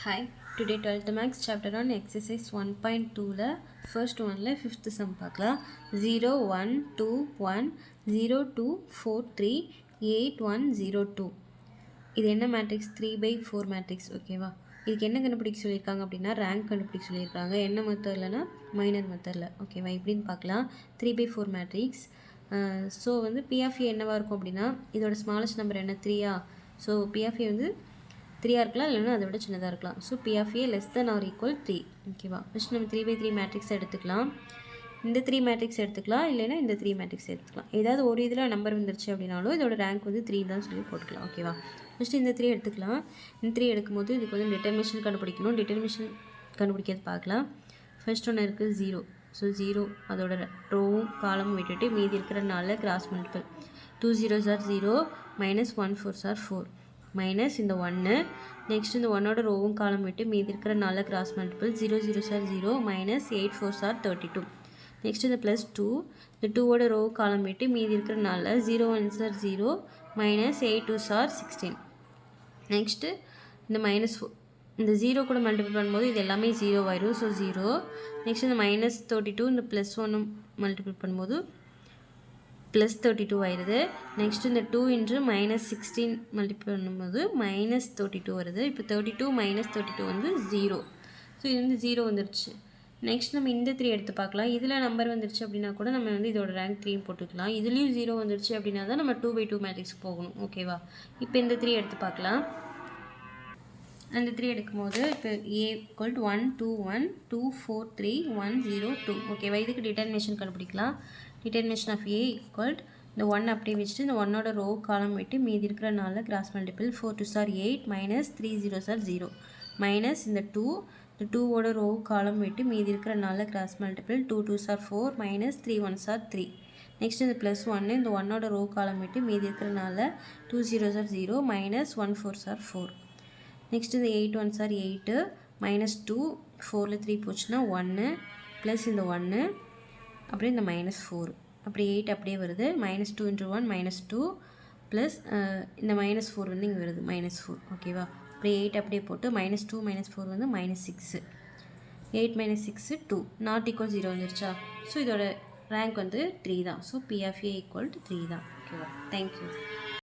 Hi, today 12th Max chapter on exercise 1.2 first one 5th sum பார்க்கலாம் 0 1 2 1 0 2 4 3 8 1 0 2 இது என்ன matrix 3/4 matrix ஓகேவா இதுக்கு என்ன கண்டுபிடிக்க சொல்லியிருக்காங்க அப்படின்னா ரேங்க் கண்டுபிடிக்க சொல்லியிருக்காங்க என்ன மெத்தட்லனா மைனர் மெத்தடில் ஓகேவா இப்படின்னு பார்க்கலாம் 3/4 மேட்ரிக்ஸ் ஸோ வந்து பிஎஃப்ஏ என்னவாக இருக்கும் அப்படின்னா இதோட ஸ்மாலஸ்ட் நம்பர் என்ன 3ஆ ஸோ பிஎஃப்ஏ வந்து 3 இருக்கலாம் இல்லைன்னா அதை விட சின்னதாக இருக்கலாம் so P of A less than or equal 3 ஓகேவா ஃபஸ்ட் நம்ம 3/3 மேட்ரிக்ஸ் எடுத்துக்கலாம் இந்த 3 மேட்ரிக்ஸ் எடுத்துக்கலாம் இல்லைன்னா இந்த 3 மேட்ரிக்ஸ் எடுத்துக்கலாம் ஏதாவது ஒரு இதில் நம்பர் வந்துருச்சு அப்படின்னாலும் இதோட ரேங்க் வந்து 3 தான் சொல்லி போட்டுக்கலாம் ஓகேவா ஃபஸ்ட்டு இந்த 3 எடுத்துக்கலாம் இந்த 3 எடுக்கும்போது இதுக்கு வந்து டிட்டர்மினேஷன் கண்டுபிடிக்கணும் டிட்டர்மினேஷன் கண்டுபிடிக்கிறது பார்க்கலாம் ஃபர்ஸ்ட் ஒன்று இருக்குது 0 ஸோ 0 அதோட ரோவும் காலமும் விட்டுட்டு மீதி இருக்கிற 4 cross multiple 2 zeros are 0 minus 1 4s are 4 minus இந்த 1 நெக்ஸ்ட் இந்த 1ஓட ரோவும் காலம் விட்டு மீதி இருக்கிற 4 cross multiple 0 zeros are 0 minus 8 4s are 32 next இந்த ப்ளஸ் 2 இந்த 2ஓட ரோவு காலம் விட்டு மீதி இருக்கிற 4 0 1s are 0 minus 8 2s are 16 next இந்த மைனஸ் இந்த 0 கூட மல்டிபிள் பண்ணும்போது இது எல்லாமே 0 ஆயிரும் ஸோ 0 நெக்ஸ்ட் இந்த மைனஸ் 32 இந்த ப்ளஸ் 1 மல்டிபிள் பண்ணும்போது ப்ளஸ் 32 ஆயிடுது நெக்ஸ்ட் இந்த 2 இன்ட்டு மைனஸ் 16 மல்டிபிள் பண்ணும்போது மைனஸ் 32 வருது இப்போ 32 மைனஸ் 32 வந்து 0 ஸோ இது வந்து 0 வந்துருச்சு நெக்ஸ்ட் நம்ம இந்த 3 எடுத்து பார்க்கலாம் இதில் நம்பர் வந்துருச்சு அப்படின்னா கூட நம்ம வந்து இதோட ரேங்க் 3 போட்டுக்கலாம் இதுலேயும் 0 வந்துருச்சு அப்படின்னா தான் நம்ம 2/2 மேட்ரிக்ஸ் போகணும் ஓகேவா இப்போ இந்த 3 எடுத்து பார்க்கலாம் அந்த 3 எடுக்கும்போது இப்போ A = 1 2 1 2 4 3 1 0 2 ஓகேவா இதுக்கு டிட்டர்மினேஷன் கண்டுபிடிக்கலாம் டிட்டர்மினேஷன் ஆஃப் A = இந்த 1 அப்படியே வச்சுட்டு இந்த 1ஓட ரோ காலம் விட்டு மீதி இருக்கிற 4 cross multiple 4 2s are 8 minus 3 zeros are 0 minus இந்த 2 இந்த 2ஓட ரோ காலம் விட்டு மீதி இருக்கிற 4 cross multiple 2 2s are 4 minus 3 1s are 3 next இந்த ப்ளஸ் 1 இந்த 1ஓட ரோ காலம் விட்டு மீதி இருக்கிற 4 2 zeros are 0 minus 1 4s are 4 next இந்த 8 1s are 8 மைனஸ் 2 4ல் 3 போச்சுன்னா 1 ப்ளஸ் இந்த 1 அப்படியே இந்த மைனஸ் 4 அப்படி 8 அப்படியே வருது மைனஸ் 2 இன்ட்டு 1 மைனஸ் 2 ப்ளஸ் இந்த மைனஸ் 4 வந்து இங்கே வருது மைனஸ் 4 ஓகேவா அப்படியே 8 அப்படியே போட்டு மைனஸ் 2 மைனஸ் 4 வந்து மைனஸ் 6 8 மைனஸ் 6 2 நாட் ஈக்குவல் 0 வந்துருச்சா ஸோ இதோட ரேங்க் வந்து 3 தான் ஸோ P of A = 3 தான் ஓகேவா தேங்க்யூ